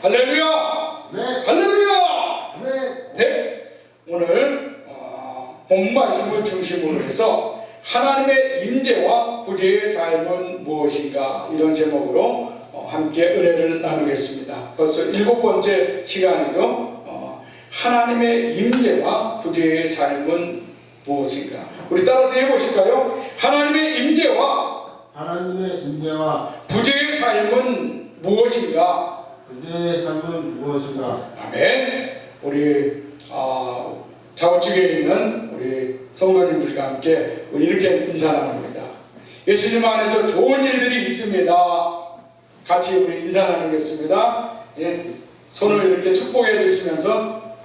할렐루야! 네. 할렐루야! 네. 네. 오늘 본 말씀을 중심으로 해서 하나님의 임재와 구제의 삶은 무엇인가 이런 제목으로 함께 은혜를 나누겠습니다. 벌써 7번째 시간이죠. 하나님의 임재와 구제의 삶은 무엇인가? 우리 따라서 해보실까요? 하나님의 임재와 구제의 삶은 무엇인가? 구제의 삶은 무엇인가? 아멘. 우리 좌우측에 있는 우리 성도님들과 함께 우리 이렇게 인사 나눕니다. 예수님 안에서 좋은 일들이 있습니다. 같이 우리 인사 나누겠습니다. 예, 손을 이렇게 축복해 주시면서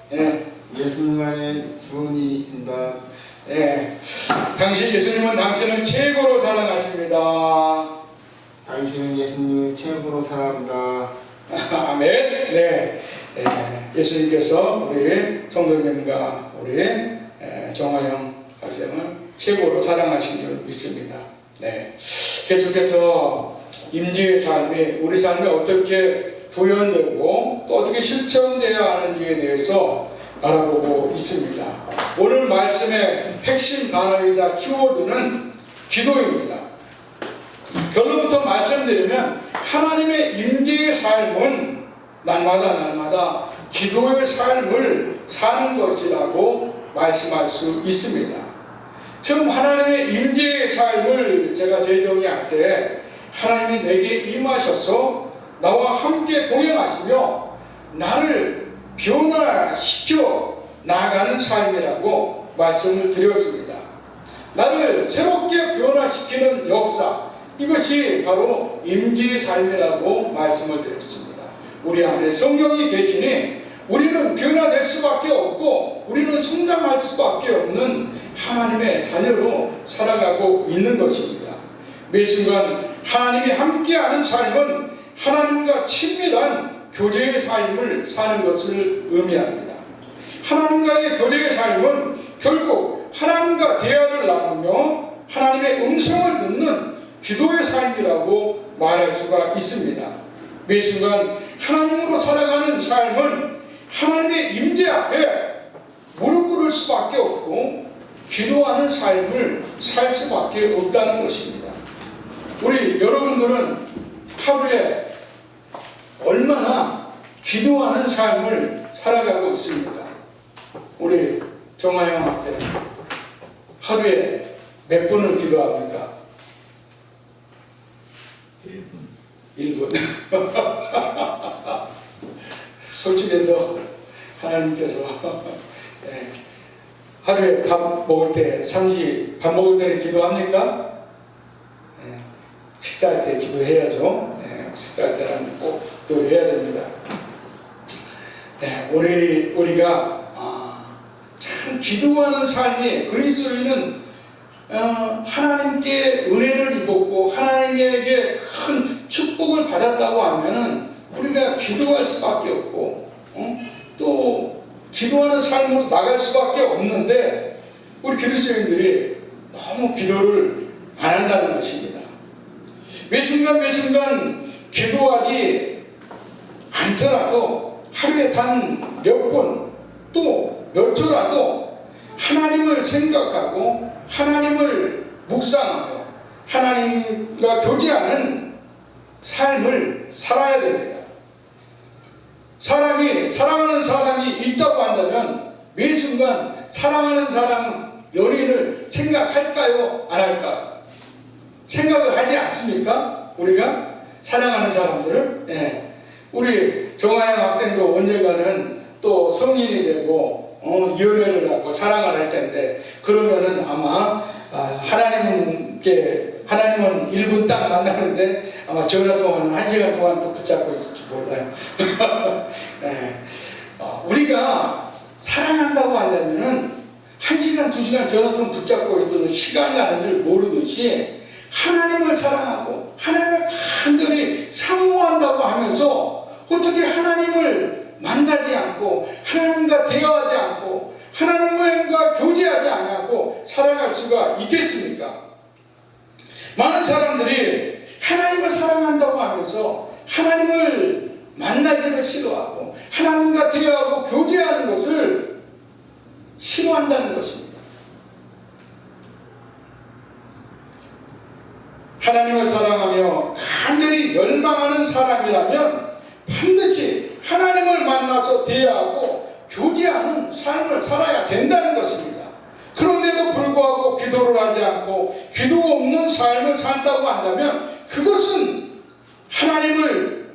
예수님 안에 좋은 일이 있습니다. 예수님은 당신을 최고로 사랑하십니다. 당신은 예수님을 최고로 사랑합니다. 아멘. 네. 예수님께서 우리 성도님과 우리 정화영 학생을 최고로 사랑하신 줄 믿습니다. 네. 계속해서 임재의 삶이 우리 삶에 어떻게 구현되고 또 어떻게 실천되어야 하는지에 대해서 알아보고 있습니다. 오늘 말씀의 핵심 단어이자 키워드는 기도입니다. 결론부터 말씀드리면 하나님의 임재의 삶은 날마다 기도의 삶을 사는 것이라고 말씀할 수 있습니다. 처음 하나님의 임재의 삶을 제가 재정의할 때 하나님이 내게 임하셔서 나와 함께 동행하시며 나를 변화시켜 나아가는 삶이라고 말씀을 드렸습니다. 나를 새롭게 변화시키는 역사, 이것이 바로 임재의 삶이라고 말씀을 드렸습니다. 우리 안에 성령이 계시니 우리는 변화될 수밖에 없고 우리는 성장할 수밖에 없는 하나님의 자녀로 살아가고 있는 것입니다. 매 순간 하나님이 함께하는 삶은 하나님과 친밀한 교제의 삶을 사는 것을 의미합니다. 하나님과의 교제의 삶은 결국 하나님과 대화를 나누며 하나님의 음성을 듣는 기도의 삶이라고 말할 수가 있습니다. 매 순간 하나님으로 살아가는 삶은 하나님의 임재 앞에 무릎 꿇을 수밖에 없고 기도하는 삶을 살 수밖에 없다는 것입니다. 우리 여러분들은 하루에 얼마나 기도하는 삶을 살아가고 있습니까? 우리 정화영 학생 하루에 몇 분을 기도합니까? 1분. 솔직해서 하나님께서 하루에 밥 먹을 때 밥 먹을 때는 기도합니까? 식사할 때 기도해야죠. 식사할 때는 꼭 기도해야 됩니다. 우리가 참 기도하는 삶이 그리스도인은 하나님께 은혜를 입었고 하나님에게 큰 축복을 받았다고 하면은 우리가 기도할 수밖에 없고 또 기도하는 삶으로 나갈 수밖에 없는데 우리 그리스도인들이 너무 기도를 안 한다는 것입니다. 매 순간 기도하지 않더라도 하루에 단 몇 번 또 몇 초라도 하나님을 생각하고 하나님을 묵상하며 하나님과 교제하는 삶을 살아야 됩니다. 사랑하는 사람이 있다고 한다면 매 순간 사랑하는 사람 연인을 생각할까요? 안 할까요? 생각을 하지 않습니까? 우리가 사랑하는 사람들을. 우리 정화영 학생도 언젠가는 또 성인이 되고 연애를 하고 사랑을 할 텐데 그러면은 아마 하나님은 1분 딱 만나는데 아마 전화통화는 1시간 동안 또 붙잡고 있을지 몰라요. 우리가 사랑한다고 한다면은 1시간, 2시간 전화통화 붙잡고 있어도 시간 가는 줄 모르듯이 하나님을 사랑하고 하나님을 간절히 사모한다고 하면서 어떻게 하나님을 만나지 않고 하나님과 대화하지 않고 하나님과 교제하지 않고 살아갈 수가 있겠습니까? 많은 사람들이 하나님을 사랑한다고 하면서 하나님을 만나기를 싫어하고 하나님과 대화하고 교제하는 것을 싫어한다는 것입니다. 하나님을 사랑하며 간절히 열망하는 사람이라면 반드시 하나님을 만나서 대화하고 교제하는 삶을 살아야 된다는 것입니다. 그런데도 불구하고 기도를 하지 않고 기도 없는 삶을 산다고 한다면 그것은 하나님을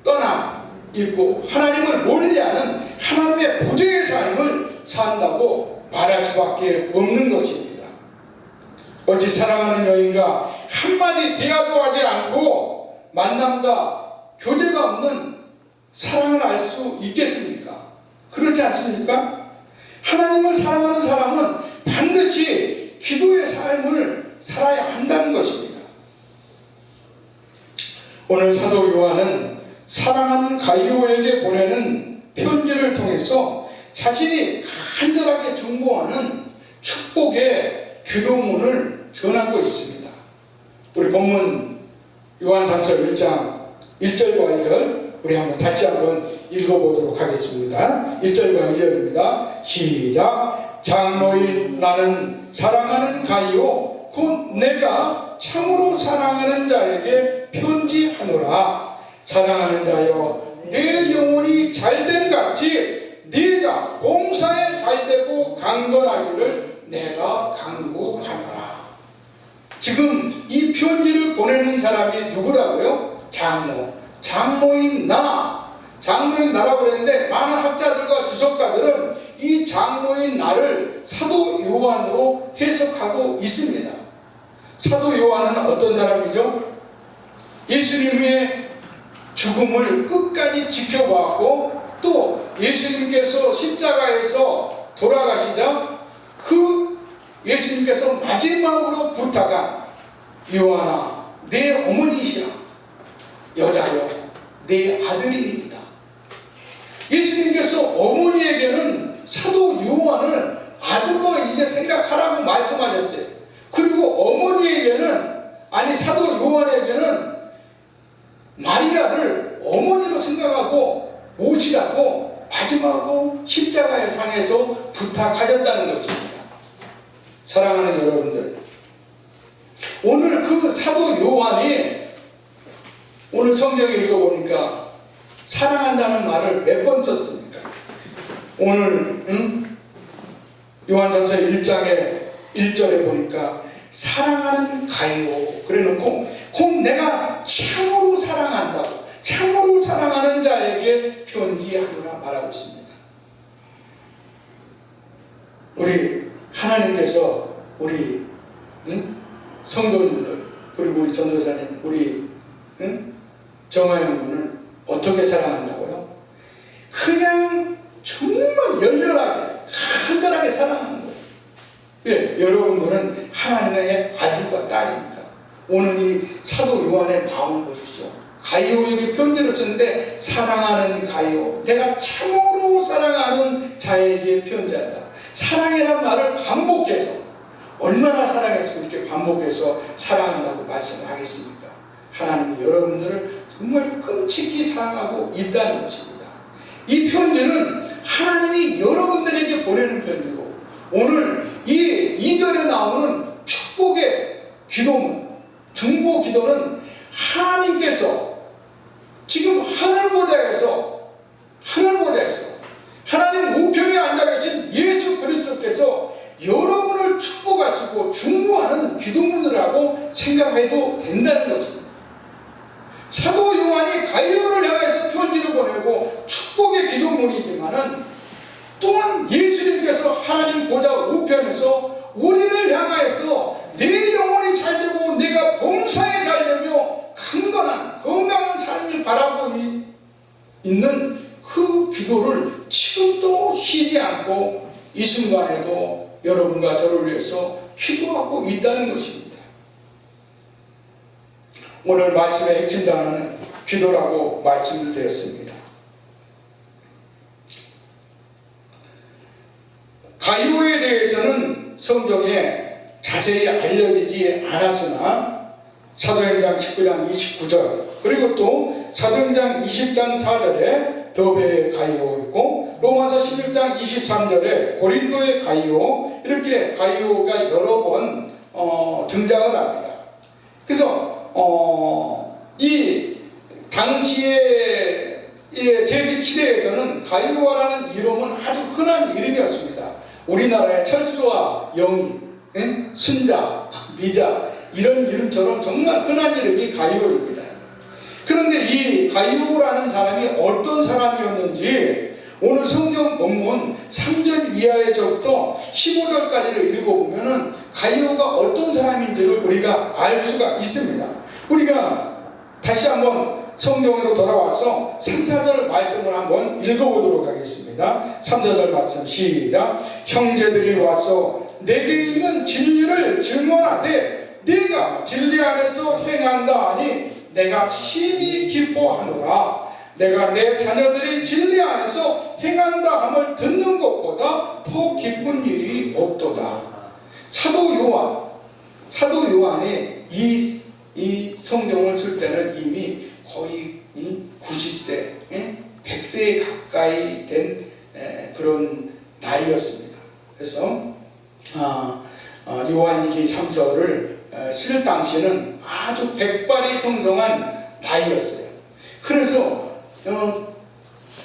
떠나 있고 하나님을 멀리하는 하나님의 부재의 삶을 산다고 말할 수밖에 없는 것입니다. 어찌 사랑하는 여인과 한마디 대화도 하지 않고 만남과 교제가 없는 사랑을 알 수 있겠습니까? 그렇지 않습니까? 하나님을 사랑하는 사람은 반드시 기도의 삶을 살아야 한다는 것입니다. 오늘 사도 요한은 사랑하는 가이오에게 보내는 편지를 통해서 자신이 간절하게 중보하는 축복의 기도문을 전하고 있습니다. 우리 본문 요한삼서 1장 1절과 2절 우리 한번 다시 한번 읽어보도록 하겠습니다. 1절과 2절입니다. 시작. 장로인 나는 사랑하는 가이오 곧 내가 참으로 사랑하는 자에게 편지하노라. 사랑하는 자여 내 영혼이 잘됨 같이 네가 봉사에 잘되고 강건하기를 내가 간구하노라. 지금 이 편지를 보내는 사람이 누구라고요? 장로인 나. 장로인 나라고 그랬는데 많은 학자들과 주석가들은 이 장로인 나를 사도 요한으로 해석하고 있습니다. 사도 요한은 어떤 사람이죠? 예수님의 죽음을 끝까지 지켜보았고 또 예수님께서 십자가에서 돌아가시자 그 예수님께서 마지막으로 부탁한 요한아 내 어머니시라 여자여 내 아들이니이다. 예수님께서 어머니에게는 사도 요한을 아들로 이제 생각하라고 말씀하셨어요. 그리고 어머니에게는 사도 요한에게는 마리아를 어머니로 생각하고 모시라고 마지막으로 십자가의 상에서 부탁하셨다는 것입니다. 사랑하는 여러분들, 오늘 그 사도 요한이 오늘 성경을 읽어보니까 사랑한다는 말을 몇 번 썼습니까? 오늘 요한삼서 1장의 1절에 보니까 사랑하는 가이오 그래놓고 곧 내가 참으로 사랑한다고 참으로 사랑하는 자에게 편지하노라 말하고 있습니다. 우리 하나님께서 우리 성도님들 그리고 우리 전도사님 우리 정화영 군을 어떻게 사랑한다고요? 그냥 정말 열렬하게 간절하게 사랑하는 거예요. 예, 여러분들은 하나님의 아들과 딸입니까? 오늘 이 사도 요한의 마음을 보십시오. 가이오에게 편지를 썼는데 사랑하는 가이오 내가 참으로 사랑하는 자에게 편지한다. 사랑이란 말을 반복해서 얼마나 사랑해서 이렇게 반복해서 사랑한다고 말씀을 하겠습니까? 하나님이 여러분들을 정말 끔찍히 사랑하고 있다는 것입니다. 이 편지는 하나님이 여러분들에게 보내는 편지고 오늘 이 2절에 나오는 축복의 기도문 중보 기도는 하나님께서 지금 하늘보좌에서 하나님 우편에 앉아 계신 예수 그리스도께서 여러분을 축복하시고 중보하는 기도문이라고 생각해도 된다는 것입니다. 사도 요한이 가이오를 향해서 편지를 보내고 축복의 기도문이지만은 또한 예수님께서 하나님 보좌 우편에서 우리를 향하여서 내 영혼이 잘되고 내가 봉사에 잘되며 강건한 건강한 삶을 바라고 있는 그 기도를 지금도 쉬지 않고 이 순간에도 여러분과 저를 위해서 기도하고 있다는 것입니다. 오늘 말씀의 핵심 단어는 기도라고 말씀을 드렸습니다. 가이오에 대해서는 성경에 자세히 알려지지 않았으나 사도행전 19장 29절 그리고 또 사도행전 20장 4절에 더베의 가이오 있고 로마서 16장 23절에 고린도의 가이오, 이렇게 가이오가 여러 번 등장을 합니다. 그래서 이 당시의 세계 시대에서는 가이오라는 이름은 아주 흔한 이름이었습니다. 우리나라의 철수와 영희, 순자, 미자 이런 이름처럼 정말 흔한 이름이 가이오입니다. 그런데 이 가이오라는 사람이 어떤 사람이었는지 오늘 성경 본문 3절 이하에서부터 15절까지를 읽어보면 가이오가 어떤 사람인지를 우리가 알 수가 있습니다. 우리가 다시 한번 성경으로 돌아와서 3, 4절 말씀을 한번 읽어보도록 하겠습니다. 3, 4절 말씀 시작. 형제들이 와서 내게 있는 진리를 증언하되 내가 진리 안에서 행한다 하니 내가 심히 기뻐하노라. 내가 내 자녀들이 진리 안에서 행한다 함을 듣는 것보다 더 기쁜 일이 없도다. 사도 요한이 이 성경을 쓸 때는 이미 거의 90세, 100세에 가까이 된 그런 나이였습니다. 그래서 요한일기 3서를 쓸 당시에는 아주 백발이 성성한 나이였어요. 그래서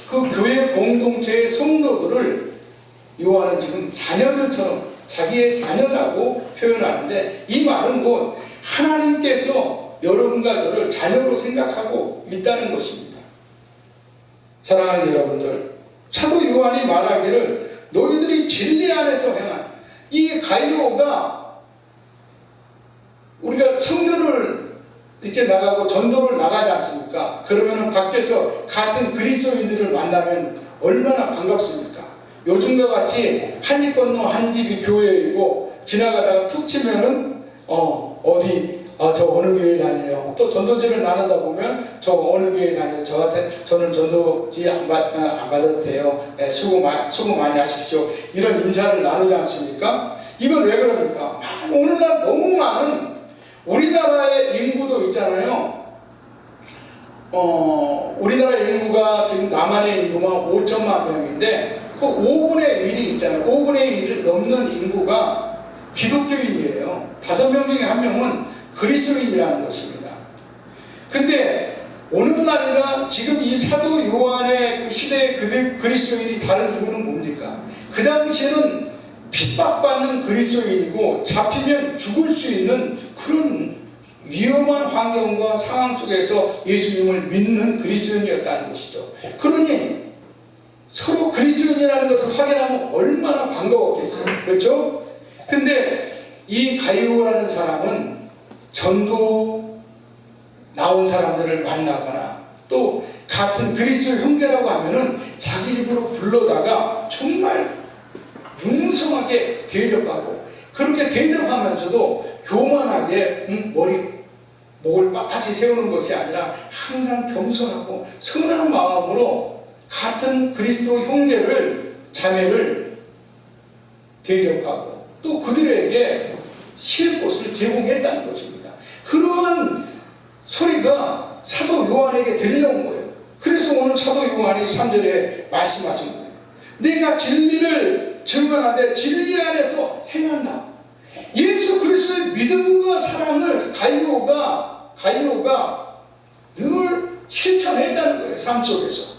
그 교회 공동체의 성도들을 요한은 지금 자녀들처럼 자기의 자녀라고 표현하는데, 이 말은 곧 하나님께서 여러분과 저를 자녀로 생각하고 있다는 것입니다. 사랑하는 여러분들, 사도 요한이 말하기를 너희들이 진리 안에서 행한, 이 가이오가 우리가 성전을 이렇게 나가고 전도를 나가지 않습니까? 그러면 밖에서 같은 그리스도인들을 만나면 얼마나 반갑습니까? 요즘과 같이 한 집 건너 한 집이 교회이고 지나가다가 툭 치면은 저 어느 교회 다녀요. 또 전도지를 나누다 보면 저 어느 교회 다녀요. 저는 전도지 안 받아도 돼요. 수고 많이 하십시오. 이런 인사를 나누지 않습니까? 이건 왜 그럽니까? 오늘날 너무 많은 우리나라의 인구도 있잖아요. 우리나라 인구가 지금 남한의 인구가 5천만 명인데 그 5분의 1이 있잖아요. 5분의 1을 넘는 인구가 기독교인이에요. 5명 중에 1명은 그리스도인이라는 것입니다. 근데 오늘날과 지금 이 사도 요한의 그 시대의 그리스도인이 다른 이유는 뭡니까? 그 당시에는 핍박받는 그리스도인이고 잡히면 죽을 수 있는 그런 위험한 환경과 상황 속에서 예수님을 믿는 그리스도인이었다는 것이죠. 그러니 서로 그리스도인이라는 것을 확인하면 얼마나 반가웠겠어요. 그렇죠? 근데 이 가이오라는 사람은 전도 나온 사람들을 만나거나 또 같은 그리스도 형제라고 하면은 자기 집으로 불러다가 정말 융성하게 대접하고, 그렇게 대접하면서도 교만하게 목을 빳빳이 세우는 것이 아니라 항상 겸손하고 선한 마음으로 같은 그리스도 형제를 자매를 대접하고 또 그들에게 쉴 곳을 제공했다는 것입니다. 그러한 소리가 사도 요한에게 들려온 거예요. 그래서 오늘 사도 요한이 3절에 말씀하신 거예요. 내가 진리를 증언하되 진리 안에서 행한다. 예수 그리스도의 믿음과 사랑을 가이오가 늘 실천했다는 거예요. 삶 속에서.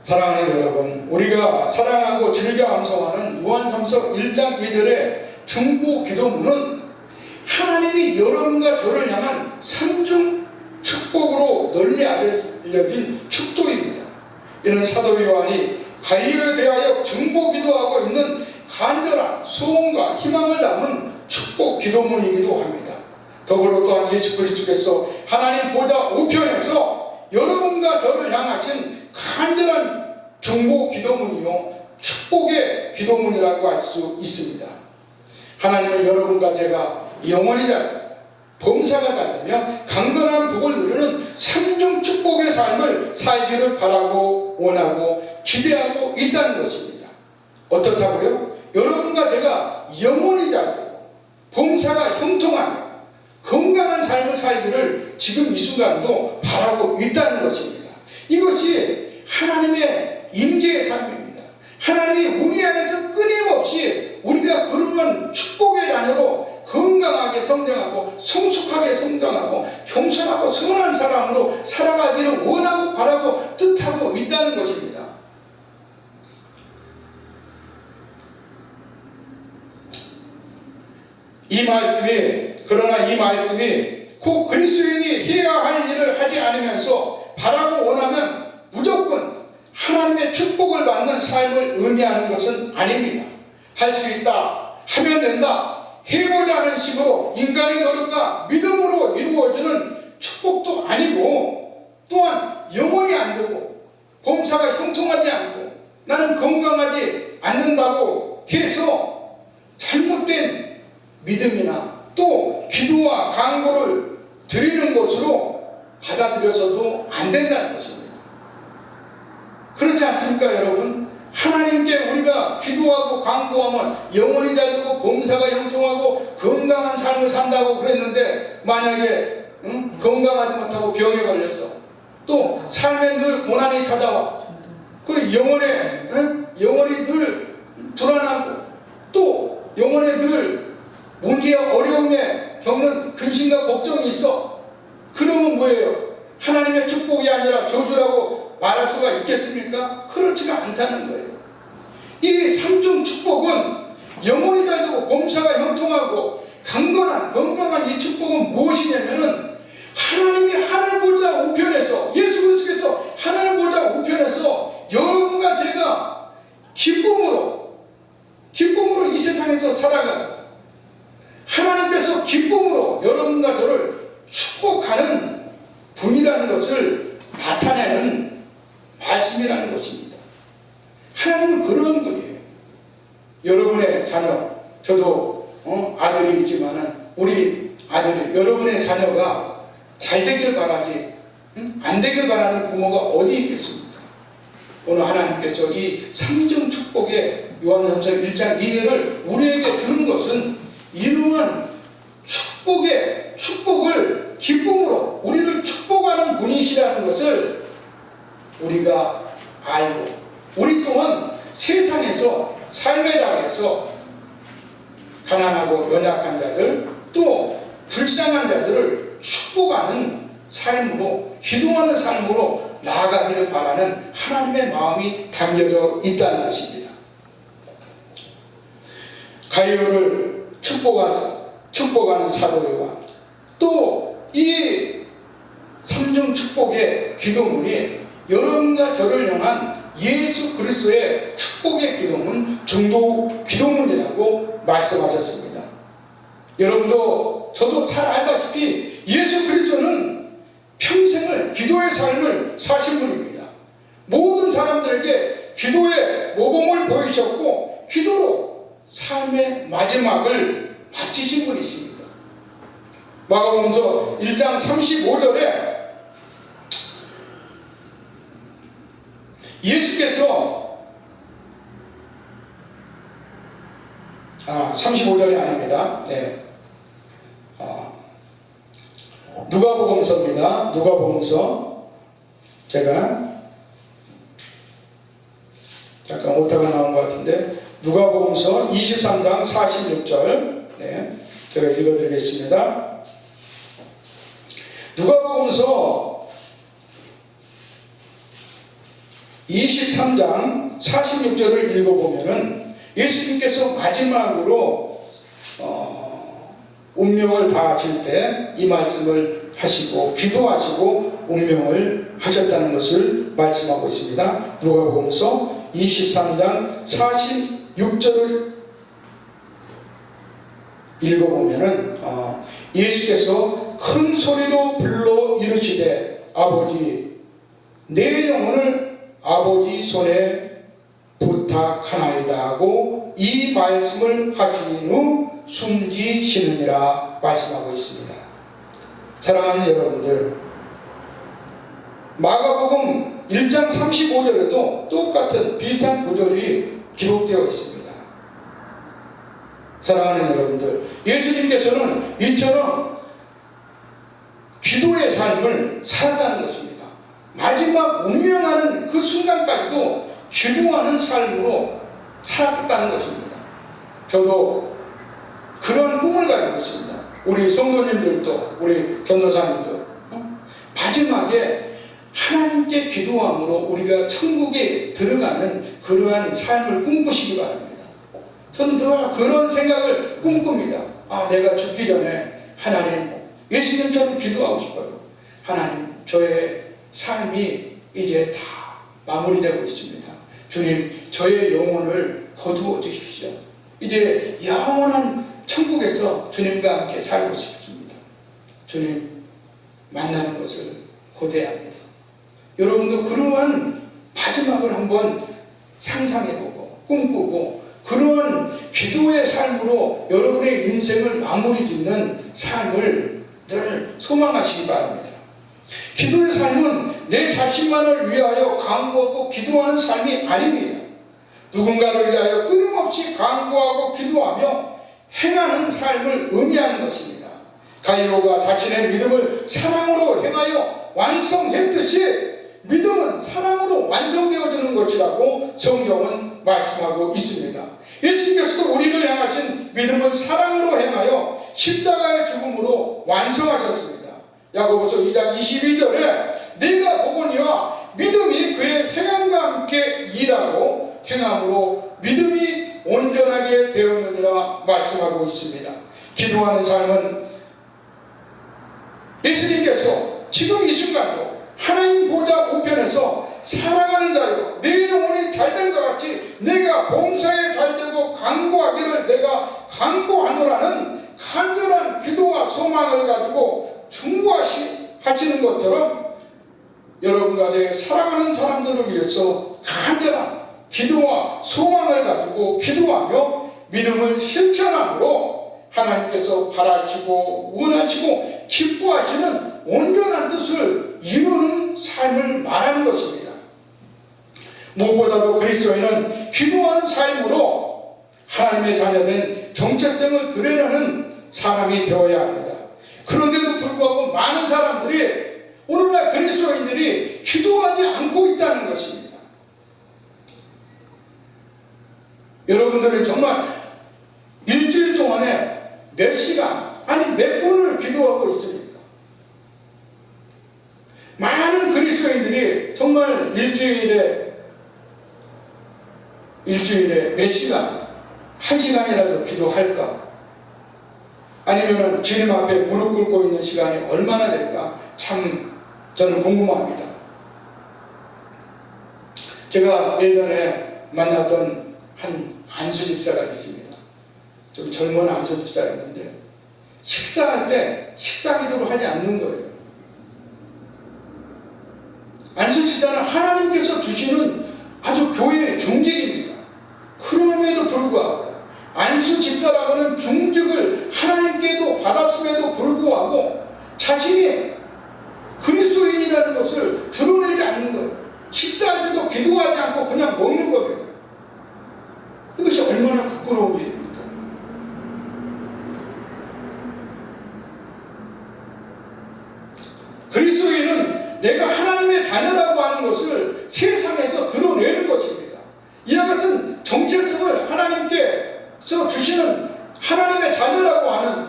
사랑하는 여러분, 우리가 사랑하고 즐겨 암송하는 요한3서 1장 2절의 중보 기도문은 하나님이 여러분과 저를 향한 삼중 축복으로 널리 알려진 축도입니다. 이는 사도 요한이 가이오에 대하여 중보 기도하고 있는 간절한 소원과 희망을 담은 축복 기도문이기도 합니다. 더불어 또한 예수 그리스도께서 하나님 보좌 우편에서 여러분과 저를 향하신 간절한 중보 기도문이요 축복의 기도문이라고 할 수 있습니다. 하나님은 여러분과 제가 영원히 잘 범사가 닿으며 강건한 복을 누리는 삼중 축복의 삶을 살기를 바라고 원하고 기대하고 있다는 것입니다. 어떻다고요? 여러분과 제가 영원히 잘 범사가 형통하며 건강한 삶을 살기를 지금 이 순간도 바라고 있다는 것입니다. 이것이 하나님의 임재의 삶입니다. 하나님이 우리 안에서 끊임없이 우리가 그러면 축복의 자녀로 건강하게 성장하고 성숙하게 성장하고 겸손하고 선한 사람으로 살아가기를 원하고 바라고 뜻하고 있다는 것입니다. 그러나 이 말씀이 곧 그리스도인이 해야 할 일을 하지 않으면서 바라고 원하면 무조건 하나님의 축복을 받는 삶을 의미하는 것은 아닙니다. 할 수 있다, 하면 된다, 해보자는 식으로 인간의 노력과 믿음으로 이루어지는 축복도 아니고, 또한 영원히 안 되고 범사가 형통하지 않고 나는 건강하지 않는다고 해서 잘못된 믿음이나 또 기도와 간구를 드리는 것으로 받아들여서도 안 된다는 것입니다. 그렇지 않습니까, 여러분? 하나님께 우리가 기도하고 간구하면 영혼이 잘 되고 범사가 형통하고 건강한 삶을 산다고 그랬는데, 만약에 건강하지 못하고 병에 걸렸어, 또 삶에 늘 고난이 찾아와, 그리고 영혼이 늘 불안하고, 또 영혼에 늘 문제와 어려움에 겪는 근심과 걱정이 있어. 그러면 뭐예요? 하나님의 축복이 아니라 저주라고 말할 수가 있겠습니까? 그렇지가 않다는 거예요. 이 삼중 축복은 영혼이 잘 되고 범사가 형통하고 강건한 건강한 이 축복은 무엇이냐면은, 하나님이 하늘 보좌 우편에서, 예수 그리스도께서 하늘 보좌 우편에서 여러분과 제가 기쁨으로 이 세상에서 살아가고, 하나님께서 기쁨으로 여러분과 저를 축복하는 분이라는 것을 나타내는 말씀이라는 것입니다. 하나님은 그런 분이에요. 여러분의 자녀, 저도 아들이 있지만은 우리 아들이, 여러분의 자녀가 잘 되길 바라지 안 되길 바라는 부모가 어디 있겠습니까? 오늘 하나님께서 이 삼중 축복의 요한삼서 1장 2절을 우리에게 주는 것은 이러한 축복을 기쁨으로 우리를 축복하는 분이시라는 것을 우리가 알고, 우리 또한 세상에서 삶의 장에서 가난하고 연약한 자들, 또 불쌍한 자들을 축복하는 삶으로, 기도하는 삶으로 나아가기를 바라는 하나님의 마음이 담겨져 있다는 것입니다. 가이오를 축복하는 사도 요한, 또 이 삼중 축복의 기도문이 여러분과 저를 향한 예수 그리스도의 축복의 기도문, 중도 기도문이라고 말씀하셨습니다. 여러분도 저도 잘 알다시피 예수 그리스도는 평생을 기도의 삶을 사신 분입니다. 모든 사람들에게 기도의 모범을 보이셨고, 기도로 삶의 마지막을 마치신 분이십니다. 마가복음서 1장 35절에 예수께서 35절이 아닙니다. 네. 누가복음서입니다. 누가복음서, 제가 잠깐 오타가 나온 것 같은데, 누가복음서 23장 46절, 네, 제가 읽어드리겠습니다. 누가복음서 23장 46절을 읽어보면은 예수님께서 마지막으로 운명을 다하실 때 이 말씀을 하시고 기도하시고 운명을 하셨다는 것을 말씀하고 있습니다. 누가복음서 23장 46절을 읽어보면은 예수께서 큰 소리로 불러 이르시되 아버지, 내 영혼을 아버지 손에 부탁하나이다 하고 이 말씀을 하신 후 숨지시느니라 말씀하고 있습니다. 사랑하는 여러분들, 마가복음 1장 35절에도 똑같은 비슷한 구절이 기록되어 있습니다. 사랑하는 여러분들, 예수님께서는 이처럼 기도의 삶을 살았다는 것입니다. 마지막 운명하는 그 순간까지도 기도하는 삶으로 살았다는 것입니다. 저도 그런 꿈을 가지고 있습니다. 우리 성도님들도, 우리 전도사님도 마지막에 하나님께 기도함으로 우리가 천국에 들어가는 그러한 삶을 꿈꾸시기 바랍니다. 저는 늘 그런 생각을 꿈꿉니다. 내가 죽기 전에 하나님, 예수님처럼 기도하고 싶어요. 하나님, 저의 삶이 이제 다 마무리되고 있습니다. 주님, 저의 영혼을 거두어 주십시오. 이제 영원한 천국에서 주님과 함께 살고 싶습니다. 주님, 만나는 것을 고대합니다. 여러분도 그러한 마지막을 한번 상상해보고 꿈꾸고 그러한 기도의 삶으로 여러분의 인생을 마무리 짓는 삶을 늘 소망하시기 바랍니다. 기도의 삶은 내 자신만을 위하여 간구하고 기도하는 삶이 아닙니다. 누군가를 위하여 끊임없이 간구하고 기도하며 행하는 삶을 의미하는 것입니다. 가이오가 자신의 믿음을 사랑으로 행하여 완성했듯이 믿음은 사랑으로 완성되어지는 것이라고 성경은 말씀하고 있습니다. 예수님께서도 우리를 향하신 믿음을 사랑으로 행하여 십자가의 죽음으로 완성하셨습니다. 야고보서 2장 22절에 내가 보거니와 믿음이 그의 행함과 함께 일하고 행함으로 믿음이 온전하게 되었느니라 말씀하고 있습니다. 기도하는 삶은 예수님께서 지금 이 순간도 하나님 보좌 우편에서 사랑하는 자여 내 영혼이 잘된 것 같이 내가 봉사에 잘되고 간구하기를 내가 간구하노라는 간절한 기도와 소망을 가지고 충고하시는 것처럼 여러분 가정에 사랑하는 사람들을 위해서 간절한 기도와 소망을 가지고 기도하며 믿음을 실천함으로 하나님께서 바라시고 원하시고 기뻐하시는 온전한 뜻을 이루는 삶을 말하는 것입니다. 무엇보다도 그리스도인은 기도하는 삶으로 하나님의 자녀된 정체성을 드러내는 사람이 되어야 합니다. 그런데도 불구하고 많은 사람들이 오늘날 그리스도인들이 기도하지 않고 있다는 것입니다. 여러분들은 정말 일주일 동안에 몇 시간 아니 몇 분을 기도하고 있습니까? 많은 그리스도인들이 정말 일주일에 몇 시간, 한 시간이라도 기도할까? 아니면 주님 앞에 무릎 꿇고 있는 시간이 얼마나 될까? 참 저는 궁금합니다. 제가 예전에 만났던 한 안수 집사가 있습니다. 좀 젊은 안수 집사가 있는데 식사할 때 식사 기도를 하지 않는 거예요. 안수 집사는 하나님께서 주시는 아주 교회의 중직입니다. 그럼에도 불구하고 안수 집사라고는 중직을 하나님께도 받았음에도 불구하고 자신이 그리스도인이라는 것을 드러내지 않는 거예요. 식사할 때도 기도하지 않고 그냥 먹는 겁니다. 이것이 얼마나 부끄러운 일입니까? 그리스도인은 내가 하나님의 자녀라고 하는 것을 세상에서 드러내는 것입니다. 이와 같은 정체성을 하나님께서 주시는 하나님의 자녀라고 하는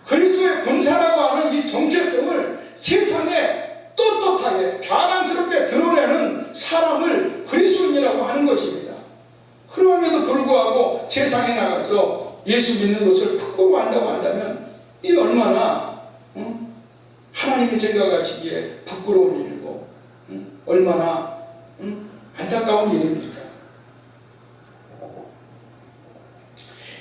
그리스도의 군사라고 하는 이 정체성을 세상에 떳떳하게 자랑스럽게 드러내는 사람을 그리스도인이라고 하는 것입니다. 그럼에도 불구하고 세상에 나가서 예수 믿는 것을 부끄러워한다고 한다면 이 얼마나 하나님이 생각하시기에 부끄러운 일이고 얼마나 안타까운 일입니까?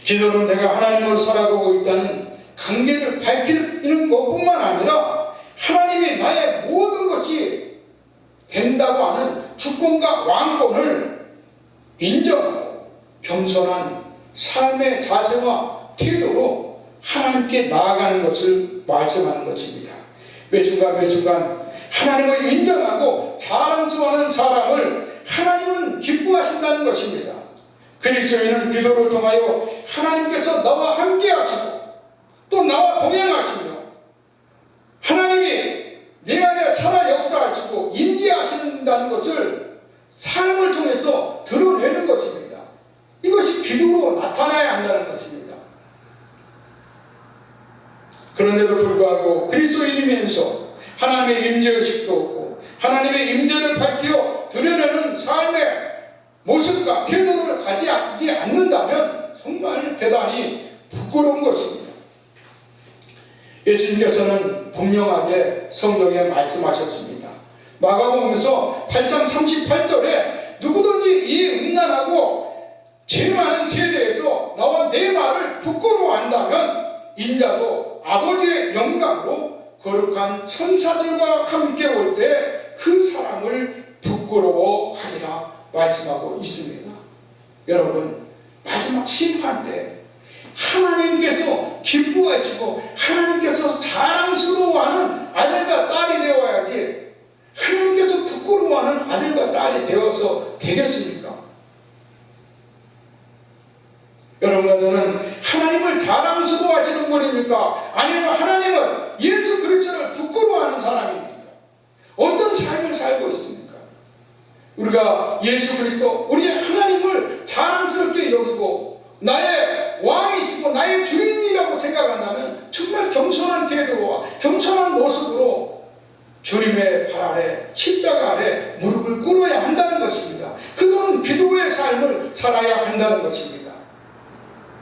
기도는 내가 하나님으로 살아가고 있다는 관계를 밝히는 것뿐만 아니라 하나님이 나의 모든 것이 된다고 하는 주권과 왕권을 인정하고 겸손한 삶의 자세와 태도로 하나님께 나아가는 것을 말씀하는 것입니다. 매 순간 하나님을 인정하고 자랑스러워하는 사람을 하나님은 기뻐하신다는 것입니다. 그리스도인은 기도를 통하여 하나님께서 나와 함께 하시고 또 나와 동행하시며 하나님이 내 안에 살아 역사하시고 임재하신다는 것을 삶을 통해서 드러내는 것입니다. 이것이 기도로 나타나야 한다는 것입니다. 그런데도 불구하고 그리스도인이면서 하나님의 임재의식도 없고 하나님의 임재를 밝혀 드러내는 삶의 모습과 태도를 가지지 않는다면 정말 대단히 부끄러운 것입니다. 예수님께서는 분명하게 성경에 말씀하셨습니다. 마가복음서 8장 38절에 누구든지 이 음란하고 죄 많은 세대에서 나와 내 말을 부끄러워한다면 인자도 아버지의 영광으로 거룩한 천사들과 함께 올 때 그 사람을 부끄러워하리라 말씀하고 있습니다. 여러분, 마지막 심판 때 하나님께서 기뻐하시고 하나님께서 자랑스러워하는 아들과 딸이 되어야지 하나님께서 부끄러워하는 아들과 딸이 되어서 되겠습니까? 여러분과 저는 하나님을 자랑스러워하시는 분입니까? 아니면 하나님은 예수 그리스도를 부끄러워하는 사람입니까? 어떤 삶을 살고 있습니까? 우리가 예수 그리스도, 우리 하나님을 자랑스럽게 여기고 나의 왕이시고 나의 주인이라고 생각한다면 정말 겸손한 태도와 겸손한 모습으로 주님의 발 아래 십자가 아래 무릎을 꿇어야 한다는 것입니다. 그런 기도의 삶을 살아야 한다는 것입니다.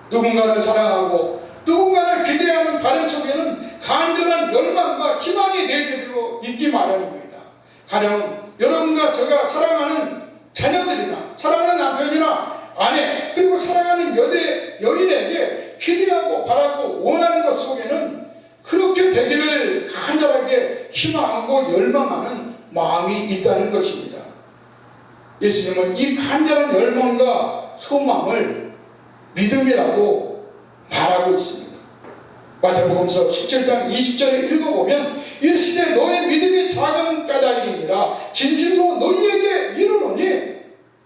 누군가를 사랑하고 누군가를 기대하는 바람 속에는 간절한 열망과 희망이 내재되어 있기 마련입니다. 가령 여러분과 제가 사랑하는 자녀들이나 사랑하는 남편이나 아내 그리고 사랑하는 여인에게 기대하고 바라고 원하는 것 속에는 그렇게 되기를 간절하게 희망하고 열망하는 마음이 있다는 것입니다. 예수님은 이 간절한 열망과 소망을 믿음이라고 말하고 있습니다. 마태복음서 17장 20절에 읽어보면 이르시되 너의 믿음이 작은 까닭이니라 진실로 너희에게 이르노니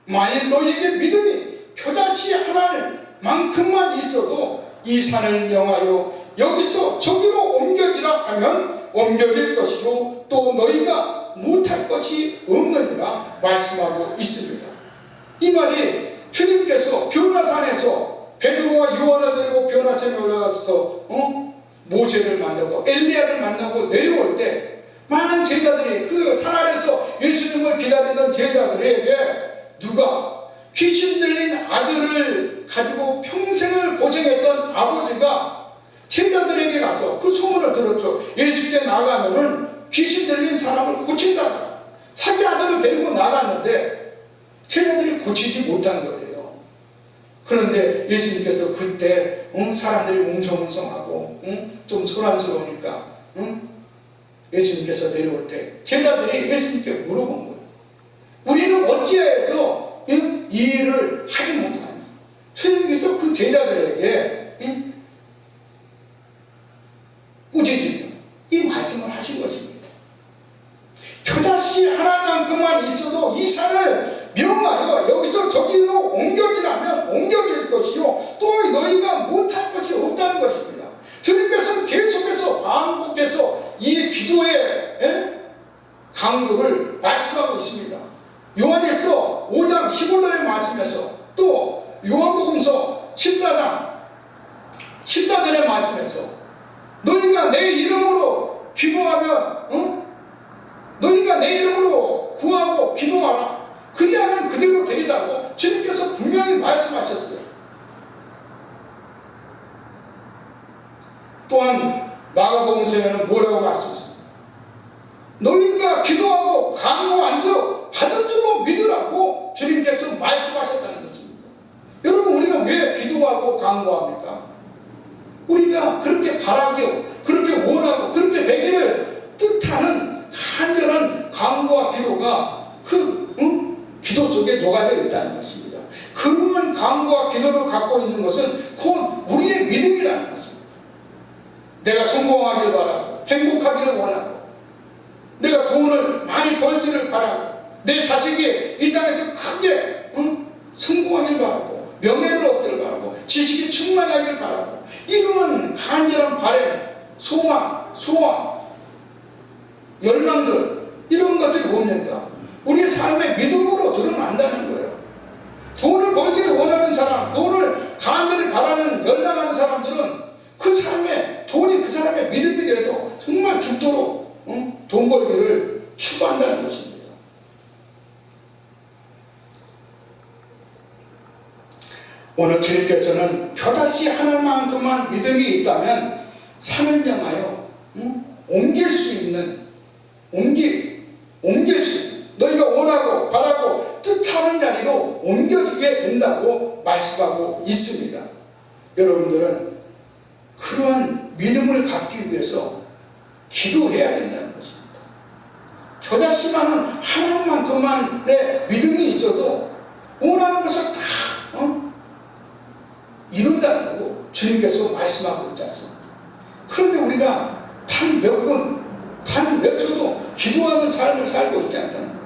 만일 너희에게 믿음이 표다시 하나를 만큼만 있어도 이 산을 명하여 여기서 저기로 옮겨지라 하면 옮겨질 것이요 또 너희가 못할 것이 없느니라 말씀하고 있습니다. 이 말이 주님께서 변화산에서 베드로와 요한을 데리고 변화산에 올라가서 모세를 만나고 엘리야를 만나고 내려올 때 많은 제자들이 그 산 아래서 예수님을 기다리던 제자들에게 누가 귀신 들린 아들을 가지고 평생을 고생했던 아버지가 제자들에게 가서 그 소문을 들었죠. 예수님께 나가면은 귀신 들린 사람을 고친다. 자기 아들을 데리고 나갔는데 제자들이 고치지 못한 거예요. 그런데 예수님께서 그때 사람들이 웅성웅성하고 좀 소란스러우니까 예수님께서 내려올 때 제자들이 예수님께 물어본 거예요. 우리는 어찌해서 이 일을 하지 못하냐. 주님께서 그 제자들에게 꾸짖으며 이 말씀을 하신 것입니다. 표다시 하나만큼만 있어도 이 산을 명하여 여기서 저기로 옮겨지라면 옮겨질 것이요 또 너희가 못할 것이 없다는 것입니다. 주님께서는 계속해서 반복해서 이 기도의 강도를 말씀하고 있습니다. 요한에서 5장 15절의 말씀에서 또 요한복음서 14절의 말씀에서 너희가 내 이름으로 기도하면 너희가 내 이름으로 구하고 기도하라. 그리하면 그대로 되리라고 주님께서 분명히 말씀하셨어요. 또한 마가복음서에는 뭐라고 말씀하십니까? 너희가 기도하고 간구한 즉 받은 줄로 믿으라고 주님께서 말씀하셨다는 것입니다. 여러분, 우리가 왜 기도하고 간구합니까? 우리가 그렇게 바라고 그렇게 원하고 그렇게 되기를 뜻하는 간절한 간구와 기도가 기도 속에 녹아져 있다는 것입니다. 그러한 간구와 기도를 갖고 있는 것은 곧 우리의 믿음이라는 것입니다. 내가 성공하길 바라고 행복하기를 원하고 내가 돈을 많이 벌기를 바라고 내 자식이 이 땅에서 크게 성공하길 바라고 명예를 얻기를 바라고 지식이 충만하길 바라고 이러한 간절한 바람, 소망, 소원 열망들, 이런 것들이 뭡니까? 우리의 삶의 믿음으로 드러난다는 거예요. 돈을 벌기를 원하는 사람, 돈을 간절히 바라는, 열망하는 사람들은 그 삶에, 돈이 그 사람의 믿음이 돼서 정말 죽도록 돈 벌기를 추구한다는 것입니다. 오늘 주님께서는 표다시 하나만큼만 믿음이 있다면 산을 향하여 옮길 수 있는, 너희가 원하고 바라고 뜻하는 자리로 옮겨주게 된다고 말씀하고 있습니다. 여러분들은 그러한 믿음을 갖기 위해서 기도해야 된다는 것입니다. 겨자씨만은 하나만큼만의 믿음이 있어도 원하는 것을 다 이룬다고 주님께서 말씀하고 있지 않습니까? 그런데 우리가 단 몇 분, 단 몇 초도 기도하는 삶을 살고 있지 않다는 거예요.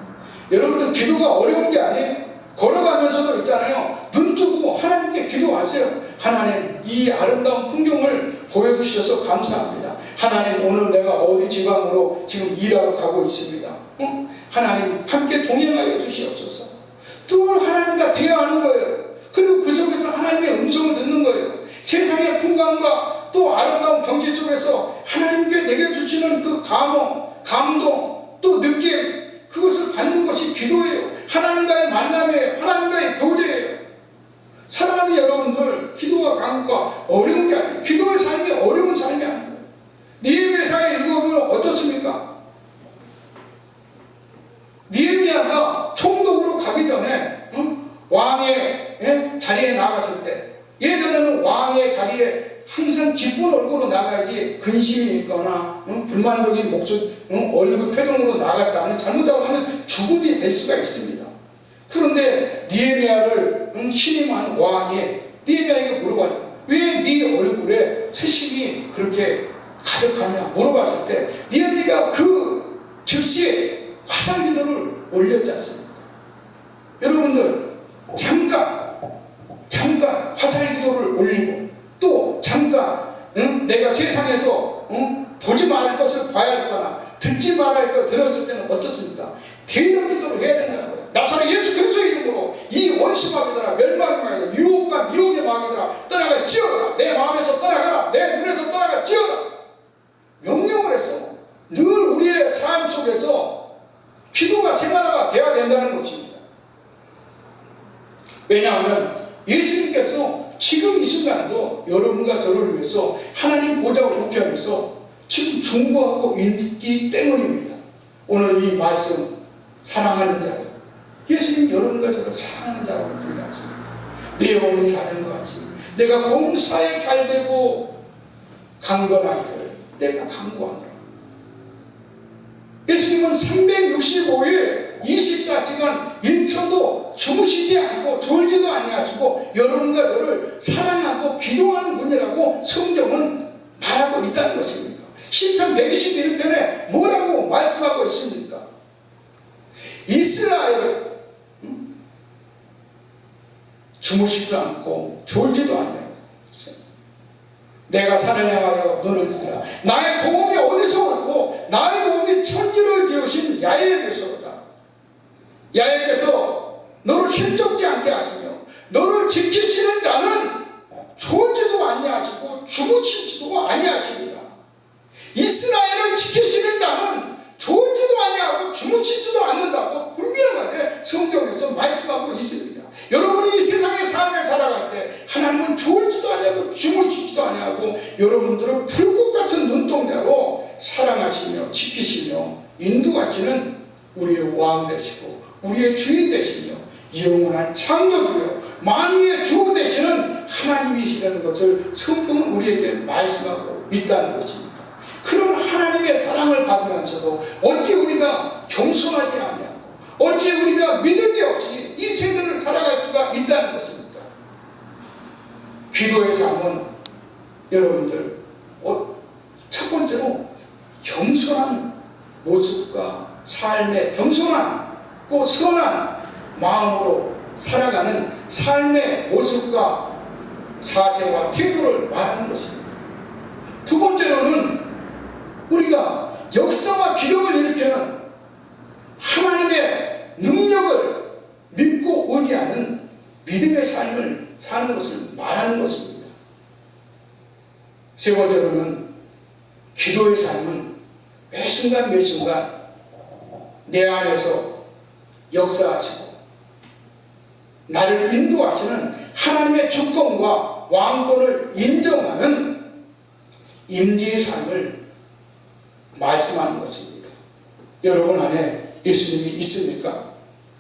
여러분들 기도가 어려운 게 아니에요. 걸어가면서도 있잖아요. 눈 뜨고 하나님께 기도하세요. 하나님, 이 아름다운 풍경을 보여주셔서 감사합니다. 하나님, 오늘 내가 어디 지방으로 지금 일하러 가고 있습니다. 하나님, 함께 동행하여 주시옵소서. 또 하나님과 대화하는 거예요. 그리고 그 속에서 하나님의 음성을 듣는 거예요. 세상의 풍광과 또 아름다운 경치 속에서 하나님께 내게 주시는 그 감동, 또 느낌, 그것을 받는 것이 기도예요. 하나님과의 만남이에요. 하나님과의 교제예요. 사랑하는 여러분들, 기도와 간구가 어려운 게 아니에요. 기도의 삶이 어려운 삶이 아니에요. 느헤미야서에 읽어보면 어떻습니까? 느헤미야가 총독으로 가기 전에 왕의 자리에 나갔을 때, 예전에는 왕의 자리에 항상 기쁜 얼굴로 나가야지 근심이 있거나 불만적인 목소리, 얼굴 표정으로 나갔다는, 잘못하고 하면 죽음이 될 수가 있습니다. 그런데 느헤미야를 신임한 왕이 느헤미야에게 물어봤다. 왜 네 얼굴에 스심이 그렇게 가득하냐 물어봤을 때 느헤미야가 그 즉시 화살기도를 올렸지 않습니까? 여러분들 잠깐 화살기도를 올리고 또 잠깐 내가 세상에서 보지 말할 것을 봐야 되거나 듣지 말아야 할 것 들었을 때는 어떻습니까? 대형 기도를 해야 된다는 거예요. 나사렛 예수 그리스도의 이름으로 이 원수마귀들아, 멸망의 마귀들아, 유혹과 미혹의 마귀들아 떠나가 지어라. 내 마음에서 떠나가라. 내 눈에서 떠나가 지어라. 명령을 했어. 늘 우리의 삶 속에서 기도가 생활화가 돼야 된다는 것입니다. 왜냐하면 예수님께서 지금 이 순간도 여러분과 저를 위해서 하나님 보좌 우편에서 지금 중보하고 있기 때문입니다. 오늘 이 말씀, 사랑하는 자요, 예수님 여러분과 저를 사랑하는 자라고 부르지 않습니까? 내 영혼이 사는 것 같이 내가 봉사에 잘되고 강건하기를 내가 강구하노라. 예수님은 365일 24시간 1초도 주무시지 않고 졸지도 아니하시고 여러분과 저를 사랑하고 기도하는 분이라고 성경은 말하고 있다는 것입니다. 시편 121편에 뭐라고 말씀하고 있습니까? 이스라엘 주무시지도 않고 졸지도 않아요. 내가 산을 향하여 눈을 뜨라. 나의 도움이 어디서 올고 나의 도움이 천지를 지으신 야훼께서로다. 야훼께서 너를 실족지 않게 하시며 너를 지키시는 자는 졸지도 아니하시고 주무시지도 아니하십니다. 이스라엘을 지키시는 자는 졸지도 아니하고 주무시지도 않는다고 분명하게 성경에서 말씀하고 있습니다. 여러분이 이 세상의 삶을 살아갈 때 하나님은 졸지도 아니하고 주무시지도 아니하고 여러분들을 불꽃 같은 눈동자로 사랑하시며 지키시며 인도하시는 우리의 왕 되시고 우리의 주인 되시며 영원한 창조주요 만유의 주 되시는 하나님이시라는 것을 성경은 우리에게 말씀하고 있다는 것입니다. 그런 하나님의 사랑을 받으면서도 어찌 우리가 겸손하지 않냐고, 어찌 우리가 믿음이 없이 이 세대를 살아갈 수가 있다는 것입니다. 기도의 삶은 여러분들 첫 번째로 겸손한 모습과 삶의 겸손하고 선한 마음으로 살아가는 삶의 모습과 사세와 태도를 말하는 것입니다. 두 번째로는 우리가 역사와 기록을 일으키는 하나님의 능력을 믿고 의지하는 믿음의 삶을 사는 것을 말하는 것입니다. 세 번째로는 기도의 삶은 매 순간 매 순간 내 안에서 역사하시고 나를 인도하시는 하나님의 주권과 왕권을 인정하는 임재의 삶을 말씀하는 것입니다. 여러분 안에 예수님이 있습니까?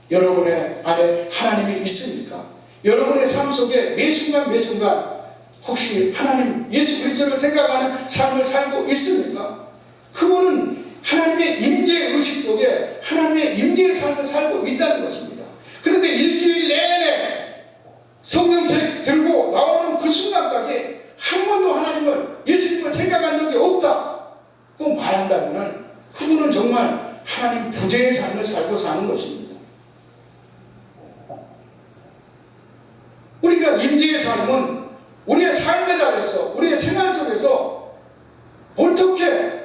여러분의 안에 하나님이 있습니까? 여러분의 삶 속에 매 순간 매 순간 혹시 하나님 예수 그리스도를 생각하는 삶을 살고 있습니까? 그분은 하나님의 임재의 의식 속에 하나님의 임재의 삶을 살고 있다는 것입니다. 그런데 일주일 내내 성경책 들고 나오는 그 순간까지 한 번도 하나님을 예수님을 생각한 적이 없다고 말한다면 그분은 정말 하나님 부재의 삶을 살고 사는 것입니다. 우리가 임재의 삶은 우리의 삶에 달해서 우리의 생활 속에서 어떻게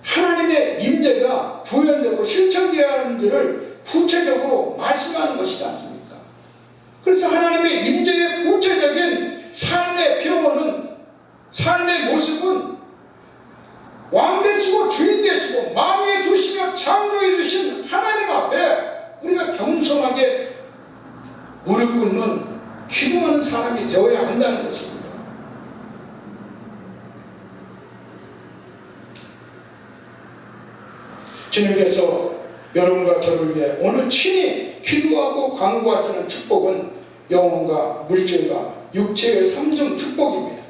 하나님의 임재가 구현되고 실천되어야 하는지를 구체적으로 말씀하는 것이지 않습니까? 그래서 하나님의 임재의 구체적인 삶의 표현은 삶의 모습은 왕 되시고 주인 되시고 마음에 두시며 창조해 주신 하나님 앞에 우리가 겸손하게 무릎 꿇는 기도하는 사람이 되어야 한다는 것입니다. 주님께서 여러분과 저를 위해 오늘 친히 기도하고 간구하시는 축복은 영혼과 물질과 육체의 삼중 축복입니다.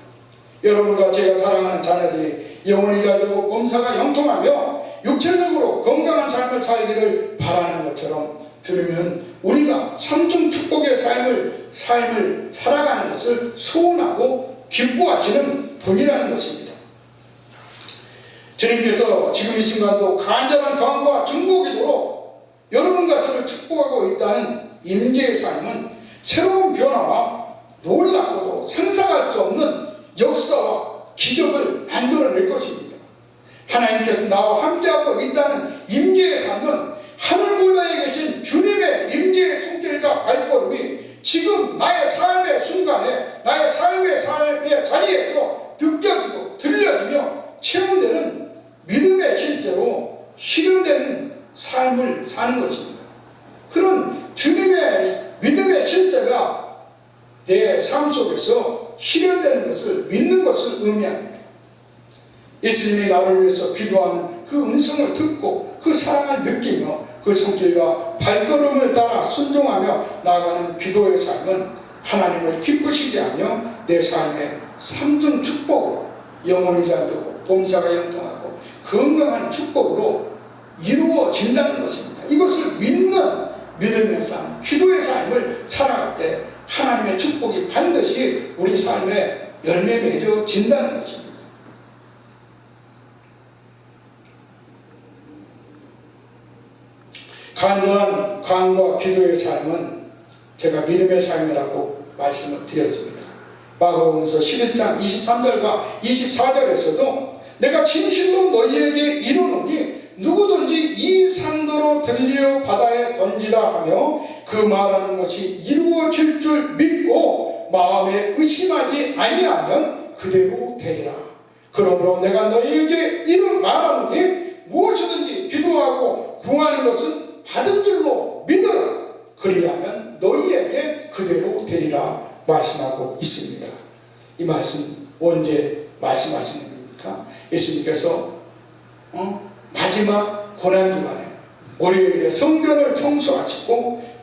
여러분과 제가 사랑하는 자녀들이 영혼이 잘되고 범사가 형통하며 육체적으로 건강한 삶을 살기를 바라는 것처럼 주님은 우리가 삼중 축복의 삶을 살아가는 것을 소원하고 기뻐하시는 분이라는 것입니다. 주님께서 지금 이 순간도 간절한 간구와 중보기도로 여러분과 저를 축복하고 있다는 임재의 삶은 새로운 변화와 놀랍고도 상상할 수 없는 역사와 기적을 만들어낼 것입니다. 하나님께서 나와 함께하고 있다는 임재의 삶은 하늘보다에 계신 주님의 임재의 손길과 발걸음이 지금 나의 삶의 순간에 나의 삶의 자리에서 느껴지고 들려지며 체험되는 믿음의 실제로 실현되는 삶을 사는 것입니다. 그런 주님의 믿음의 실제가 내 삶 속에서 실현되는 것을 믿는 것을 의미합니다. 예수님이 나를 위해서 기도하는 그 음성을 듣고 그 사랑을 느끼며 그 손길과 발걸음을 따라 순종하며 나아가는 기도의 삶은 하나님을 기쁘시게 하며 내 삶의 삼중 축복으로 영혼이 잘되고 범사가 형통하고 건강한 축복으로 이루어진다는 것입니다. 이것을 믿는 믿음의 삶, 기도의 삶을 살아갈 때 하나님의 축복이 반드시 우리 삶에 열매 맺어진다는 것입니다. 간절한 간구와 기도의 삶은 제가 믿음의 삶이라고 말씀을 드렸습니다. 마가복음서 11장 23절과 24절에서도 내가 진실로 너희에게 이르노니 누구든지 이 산도로 들려 바다에 던지라 하며 그 말하는 것이 이루어질 줄 믿고 마음에 의심하지 아니하면 그대로 되리라. 그러므로 내가 너희에게 이를 말하노니 무엇이든지 기도하고 구하는 것은 받은 줄로 믿으라. 그리하면 너희에게 그대로 되리라 말씀하고 있습니다. 이 말씀 언제 말씀하시는 겁니까? 예수님께서 마지막 고난주간에 월요일에 성전을 청소하시고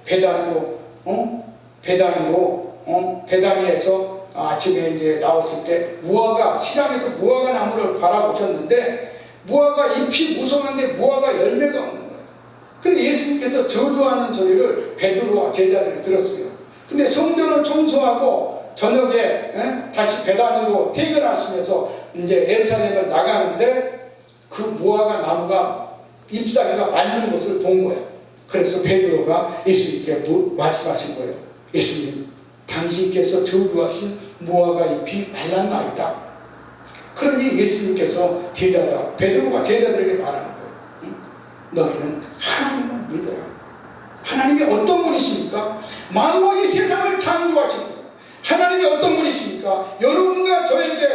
베다니에서 아침에 이제 나오실 때 시장에서 무화과 나무를 바라보셨는데 무화과 잎이 무성한데 무화과 열매가 없는 거예요. 근데 예수님께서 저주하는 소리를 베드로와 제자들이 들었어요. 근데 성전을 청소하고 저녁에 다시 베다니로 퇴근하시면서 이제 예루살렘을 나가는데 그 무화과 나무가 잎사귀가 말린 것을 본 거예요. 그래서 베드로가 예수님께 말씀하신 거예요. 예수님, 당신께서 저주하신 무화과 잎이 말랐나이다. 그러니 예수님께서 베드로가 제자들에게 말하는 거예요. 응? 너희는 하나님을 믿어라. 하나님이 어떤 분이십니까? 만고 이 세상을 창조하신 분. 하나님이 어떤 분이십니까? 여러분과 저에게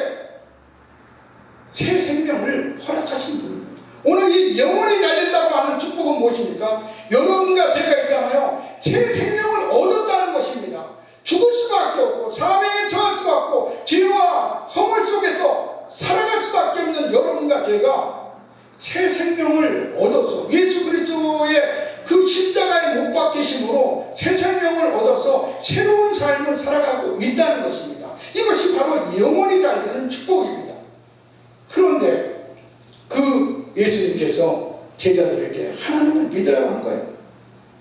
새 생명을 허락하신 분입니다. 오늘 이 영원히 잘된다고 하는 축복은 무엇입니까? 여러분과 제가 있잖아요. 새 생명을 얻었다는 것입니다. 죽을 수밖에 없고 사명에 처할 수밖에 없고 죄와 허물 속에서 살아갈 수밖에 없는 여러분과 제가 새 생명을 얻어서 예수 그리스도의 그 십자가에 못 박히심으로 새 생명을 얻어서 새로운 삶을 살아가고 있다는 것입니다. 이것이 바로 영원히 잘되는 축복입니다. 그런데 그 예수님께서 제자들에게 하나님을 믿으라고 한 거예요.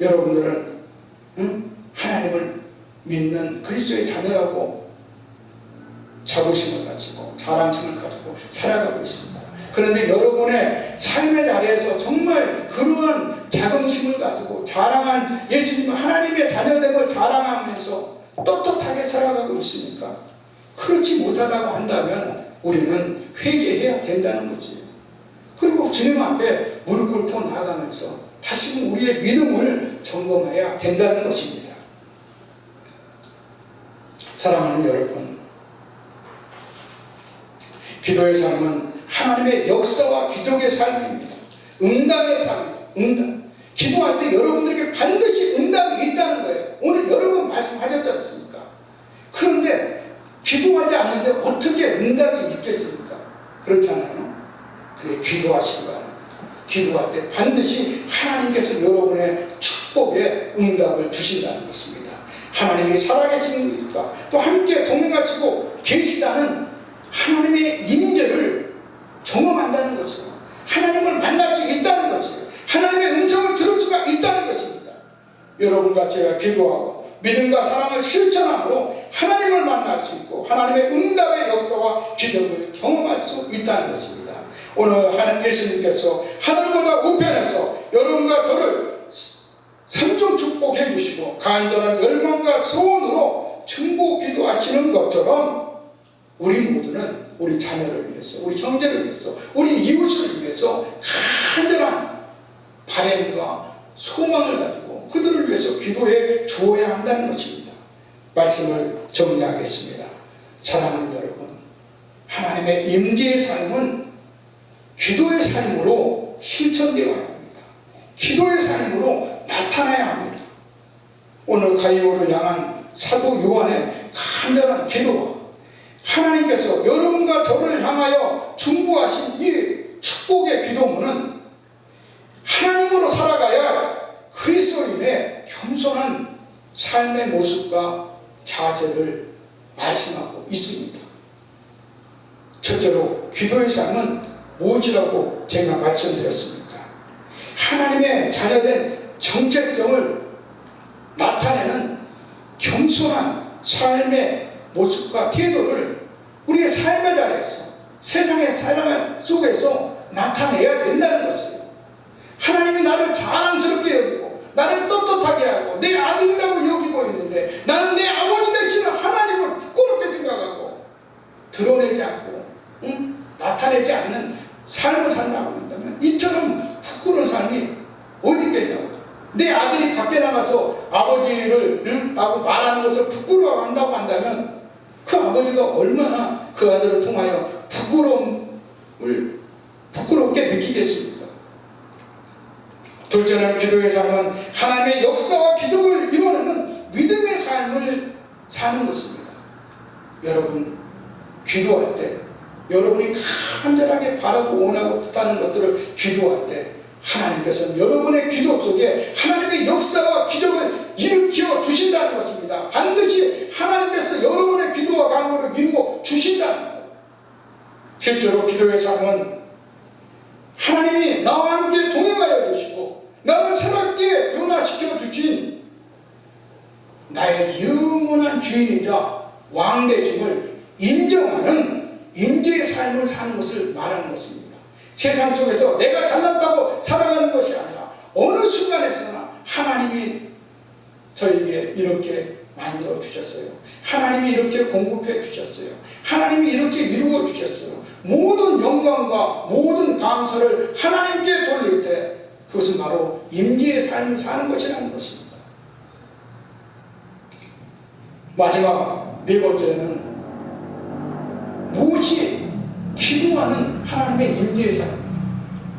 여러분들은 하나님을 믿는 그리스도의 자녀라고 자부심을 가지고 자랑심을 가지고 살아가고 있습니다. 그런데 여러분의 삶의 자리에서 정말 그러한 자긍심을 가지고 자랑한 예수님 하나님의 자녀됨을 자랑하면서 떳떳하게 살아가고 있습니까? 그렇지 못하다고 한다면 우리는 회개해야 된다는 거지. 그리고 주님 앞에 무릎 꿇고 나아가면서 다시금 우리의 믿음을 점검해야 된다는 것입니다. 사랑하는 여러분, 기도의 삶은 하나님의 역사와 기적의 삶입니다. 응답의 삶입니다. 응답. 기도할 때 여러분들에게 반드시 응답이 있다는 거예요. 오늘 여러 번 말씀하셨지 않습니까? 그런데 기도하지 않는데 어떻게 응답이 있겠습니까? 그렇잖아요. 그래, 기도하시기 바랍니다. 기도할 때 반드시 하나님께서 여러분의 축복에 응답을 주신다는 것입니다. 하나님이 살아계시니까 또 함께 동행하시고 계시다는 하나님의 임재를 경험한다는 것이에요. 하나님을 만날 수 있다는 것이에요. 하나님의 음성을 들을 수가 있다는 것입니다. 여러분과 제가 기도하고 믿음과 사랑을 실천함으로 하나님을 만날 수 있고 하나님의 응답의 역사와 기적을 경험할 수 있다는 것입니다. 오늘 하나님 예수님께서 하늘보다 우편에서 여러분과 저를 삼중 축복해 주시고 간절한 열망과 소원으로 충고 기도하시는 것처럼 우리 모두는 우리 자녀를 위해서, 우리 형제를 위해서, 우리 이웃을 위해서 간절한 바람과 소망을 가지고 그들을 위해서 기도해 주어야 한다는 것입니다. 말씀을 정리하겠습니다. 사랑하는 여러분, 하나님의 임재의 삶은 기도의 삶으로 실천되어야 합니다. 기도의 삶으로 나타나야 합니다. 오늘 가이오를 향한 사도 요한의 간절한 기도와 하나님께서 여러분과 저를 향하여 중보하신 이 축복의 기도문은 하나님으로 살아가야 그리스도인의 겸손한 삶의 모습과 자세를 말씀하고 있습니다. 첫째로 기도의 삶은 무엇이라고 제가 말씀드렸습니까? 하나님의 자녀된 정체성을 나타내는 겸손한 삶의 모습과 태도를 우리의 삶의 자리에서 세상의 사상 속에서 나타내야 된다는 것이에요. 하나님이 나를 자랑스럽게 여기고 나를 떳떳하게 하고 내 아들이라고 여기고 있는데 나는 내 아버지 되시는 하나님을 부끄럽게 생각하고 드러내지 않고 나타내지 않는 삶을 산다고 한다면 이처럼 부끄러운 삶이 어디 있겠냐고. 내 아들이 밖에 나가서 아버지를 라고 말하는 것을 부끄러워한다고 한다면 그 아버지가 얼마나 그 아들을 통하여 부끄럽게 느끼겠습니까? 둘째는 기도의 삶은 하나님의 역사와 기적을 이루어내는 믿음의 삶을 사는 것입니다. 여러분, 기도할 때 여러분이 간절하게 바라고 원하고 뜻하는 것들을 기도할 때 하나님께서는 여러분의 기도 속에 하나님의 역사와 기적을 일으켜 주신다는 것입니다. 반드시 하나님께서 여러분의 기도와 간구를 이루어 주신다는 거예요. 실제로 기도의 삶은 하나님이 나와 함께 동행하여 주시고 나를 새롭게 변화시켜 주신 나의 영원한 주인이자 왕 되심을 인정하는 임재의 삶을 사는 것을 말하는 것입니다. 세상 속에서 내가 잘났다고 살아가는 것이 아니라 어느 순간에서나 하나님이 저에게 이렇게 만들어 주셨어요. 하나님이 이렇게 공급해 주셨어요. 하나님이 이렇게 이루어 주셨어요. 모든 영광과 모든 감사를 하나님께 돌릴 때 그것은 바로 임재의 삶을 사는 것이라는 것입니다. 마지막 네 번째는 무엇이 기도하는 하나님의 임재의 삶입니다.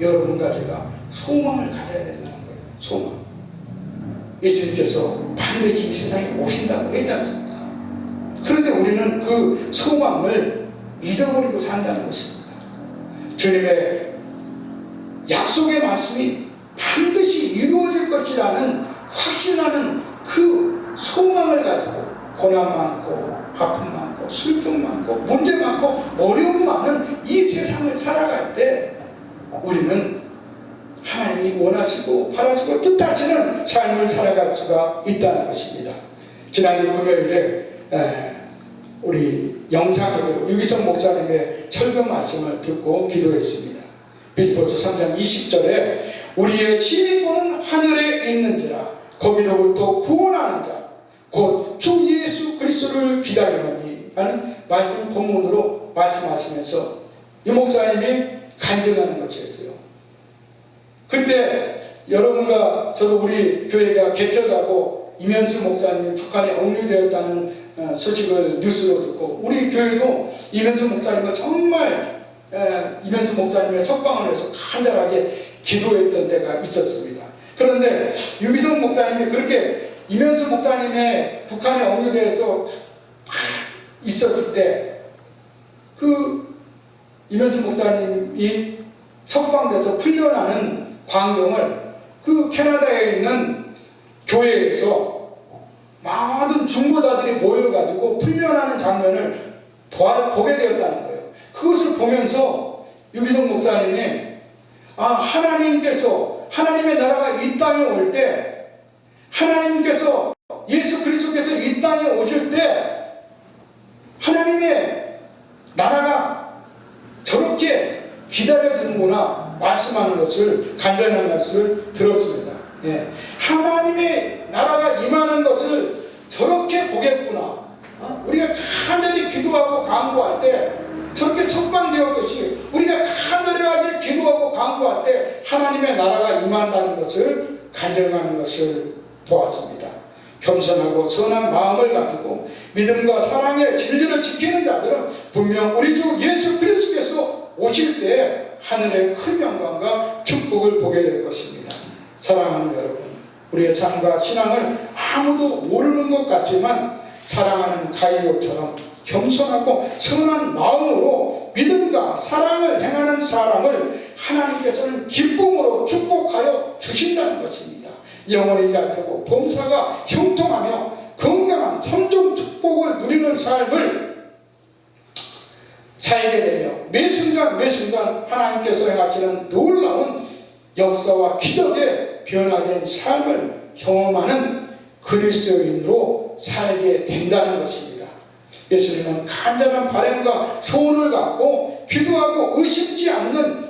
여러분과 제가 소망을 가져야 된다는 거예요. 소망. 예수님께서 반드시 이 세상에 오신다고 했지 않습니까? 그런데 우리는 그 소망을 잊어버리고 산다는 것입니다. 주님의 약속의 말씀이 반드시 이루어질 것이라는 확신하는 그 소망을 가지고 고난 많고 아픔 많고 슬픔 많고 문제 많고 어려움 많은 이 세상을 살아갈 때 우리는 하나님이 원하시고 바라시고 뜻하시는 삶을 살아갈 수가 있다는 것입니다. 지난주 금요일에 우리 영상으로 유기성 목사님의 철근 말씀을 듣고 기도했습니다. 빌립보서 3장 20절에 우리의 시민권은 하늘에 있는지라 거기로부터 구원하는 자 곧 주 예수 그리스도를 기다리노니 하는 말씀 본문으로 말씀하시면서 이 목사님이 간증하는 것이었어요. 그때 여러분과 저도 우리 교회가 개척하고 이면수 목사님이 북한에 억류되었다는 소식을 뉴스로 듣고 우리 교회도 이면수 목사님과 정말 이면수 목사님의 석방을 위해서 간절하게 기도했던 때가 있었습니다. 그런데 유기성 목사님이 그렇게 이면수 목사님의 북한에 억류되어서 있었을 때 그 이면수 목사님이 석방돼서 풀려나는 광경을 그 캐나다에 있는 교회에서 많은 중보자들이 모여가지고 풀려나는 장면을 보게 되었다는 거예요. 그것을 보면서 유기성 목사님이 하나님께서 하나님의 나라가 이 땅에 올 때 하나님께서 예수 그리스도께서 이 땅에 오실 때 하나님의 나라가 저렇게 기다려지는구나 말씀하는 것을 간절한 것을 들었습니다. 하나님의 나라가 임하는 것을 저렇게 보겠구나. 우리가 간절히 기도하고 간구할 때 저렇게 석방되었듯이 우리가 간절하게 기도하고 간구할 때 하나님의 나라가 임한다는 것을 간증하는 것을 보았습니다. 겸손하고 선한 마음을 가지고 믿음과 사랑의 진리를 지키는 자들은 분명 우리 주 예수 그리스도께서 오실 때 하늘의 큰 영광과 축복을 보게 될 것입니다. 사랑하는 여러분, 우리의 삶과 신앙을 아무도 모르는 것 같지만 사랑하는 가이오처럼 겸손하고 선한 마음으로 믿음과 사랑을 행하는 사람을 하나님께서는 기쁨으로 축복하여 주신다는 것입니다. 영원히 잘되고 범사가 형통하며 건강한 삼종 축복을 누리는 삶을 살게 되며 매 순간 매 순간 하나님께서 행하시는 놀라운 역사와 기적에 변화된 삶을 경험하는 그리스도인으로 살게 된다는 것입니다. 예수님은 간절한 바람과 소원을 갖고 기도하고 의심치 않는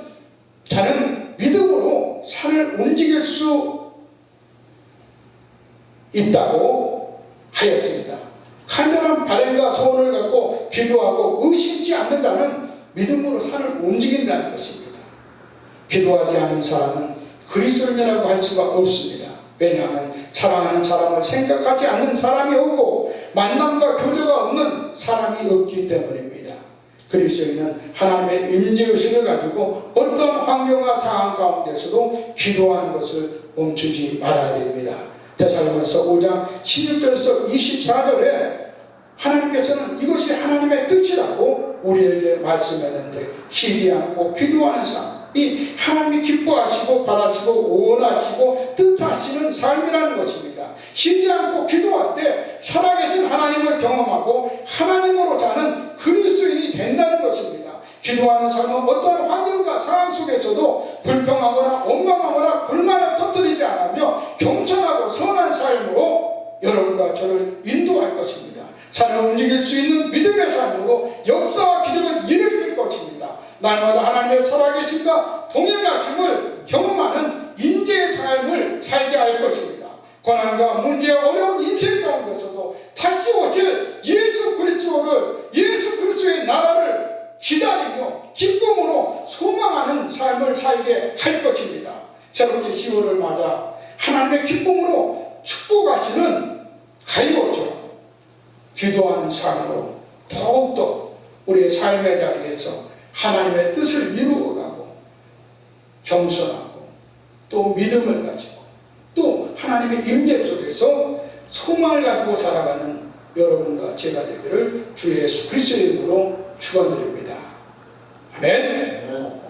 자는 믿음으로 산을 움직일 수 있다고 하였습니다. 간절한 바람과 소원을 갖고 기도하고 의심치 않는 자는 믿음으로 산을 움직인다는 것입니다. 기도하지 않은 사람은 그리스도인이라고 할 수가 없습니다. 왜냐하면 사랑하는 사람을 생각하지 않는 사람이 없고 만남과 교제가 없는 사람이 없기 때문입니다. 그리스도인은 하나님의 임재의식을 가지고 어떤 환경과 상황 가운데서도 기도하는 것을 멈추지 말아야 됩니다. 데살로니가서 5장 16절에서 24절에 하나님께서는 이것이 하나님의 뜻이라고 우리에게 말씀했는데 쉬지 않고 기도하는 삶이 하나님이 기뻐하시고 바라시고 원하시고 뜻하시는 삶이라는 것입니다. 쉬지 않고 기도할 때 살아계신 하나님을 경험하고 하나님으로 사는 그리스도인이 된다는 것입니다. 기도하는 삶은 어떤 환경과 상황 속에서도 불평하거나 원망하거나 불만을 터뜨리지 않으며 겸손하고 선한 삶으로 여러분과 저를 인도할 것입니다. 산을 움직일 수 있는 믿음의 삶으로 역사와 기적을 일으킬 것입니다. 날마다 하나님의 살아계심과 동행하심을 경험하는 인재의 삶을 살게 할 것입니다. 고난과 문제와 어려운 인생 가운데서도 다시 오실 예수 그리스도의 나라를 기다리며 기뻐하며 새롭게 10월을 맞아 하나님의 기쁨으로 축복하시는 가이로처럼 기도하는 삶으로 더욱더 우리의 삶의 자리에서 하나님의 뜻을 이루어가고 겸손하고 또 믿음을 가지고 또 하나님의 임재 속에서 소망을 가지고 살아가는 여러분과 제가 되기를 주 예수 그리스도의 이름으로 축원드립니다. 아멘. 네.